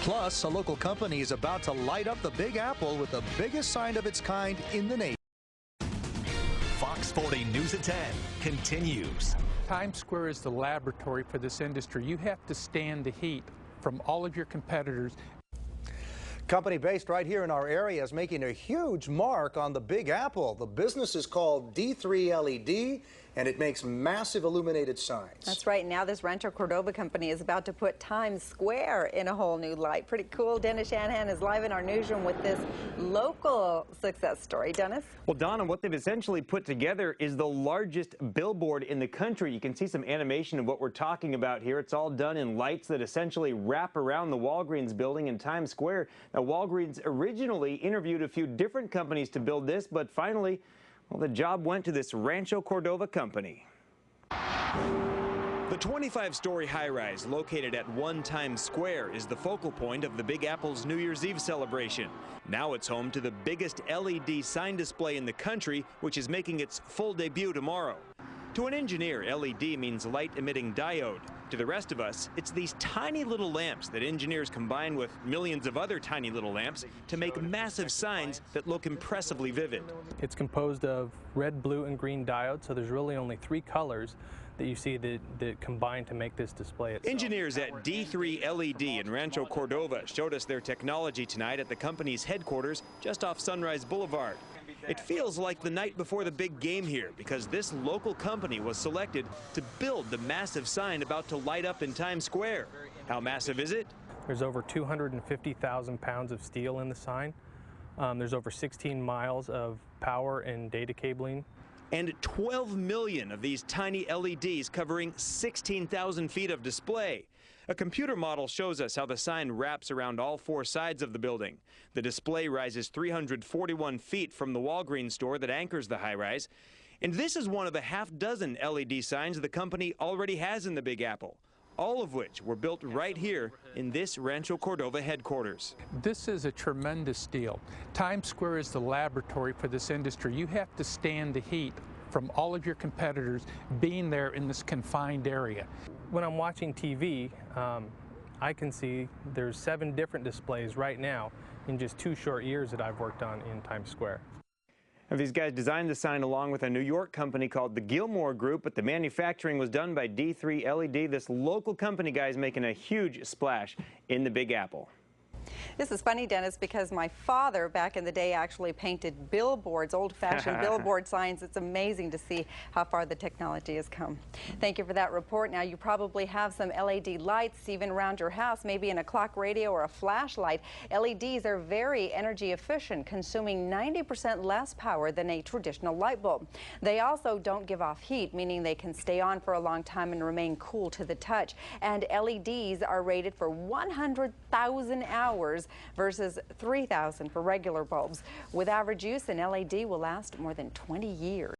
Plus, a local company is about to light up the Big Apple with the biggest sign of its kind in the nation. Fox 40 News at 10 continues. Times Square is the laboratory for this industry. You have to stand the heat from all of your competitors. Company based right here in our area is making a huge mark on the Big Apple. The business is called D3 LED, and it makes massive illuminated signs. That's right. Now this Rancho Cordova company is about to put Times Square in a whole new light. Pretty cool. Dennis Shanahan is live in our newsroom with this local success story. Dennis? Well, Donna, what they've essentially put together is the largest billboard in the country. You can see some animation of what we're talking about here. It's all done in lights that essentially wrap around the Walgreens building in Times Square. Now, Walgreens originally interviewed a few different companies to build this, but finally, well, the job went to this Rancho Cordova company. The 25-story high-rise located at One Times Square is the focal point of the Big Apple's New Year's Eve celebration. Now it's home to the biggest LED sign display in the country, which is making its full debut tomorrow. To an engineer, LED means light-emitting diode. To the rest of us, it's these tiny little lamps that engineers combine with millions of other tiny little lamps to make massive signs that look impressively vivid. It's composed of red, blue, and green diodes, so there's really only 3 colors that you see that combine to make this display itself. Engineers at D3 LED in Rancho Cordova showed us their technology tonight at the company's headquarters just off Sunrise Boulevard. It feels like the night before the big game here because this local company was selected to build the massive sign about to light up in Times Square. How massive is it? There's over 250,000 pounds of steel in the sign. There's over 16 miles of power and data cabling. And 12 million of these tiny LEDs covering 16,000 feet of display. A computer model shows us how the sign wraps around all 4 sides of the building. The display rises 341 feet from the Walgreens store that anchors the high-rise. And this is one of the half-dozen LED signs the company already has in the Big Apple, all of which were built right here in this Rancho Cordova headquarters. This is a tremendous deal. Times Square is the laboratory for this industry. You have to stand the heat from all of your competitors being there in this confined area. When I'm watching TV, I can see there's 7 different displays right now in just 2 short years that I've worked on in Times Square. Now, these guys designed the sign along with a New York company called the Gilmore Group, but the manufacturing was done by D3 LED. This local company, guys, making a huge splash in the Big Apple. This is funny, Dennis, because my father back in the day actually painted billboards, old-fashioned billboard signs. It's amazing to see how far the technology has come. Thank you for that report. Now, you probably have some LED lights even around your house, maybe in a clock radio or a flashlight. LEDs are very energy efficient, consuming 90% less power than a traditional light bulb. They also don't give off heat, meaning they can stay on for a long time and remain cool to the touch. And LEDs are rated for 100,000 hours versus 3,000 for regular bulbs. With average use, an LED will last more than 20 years.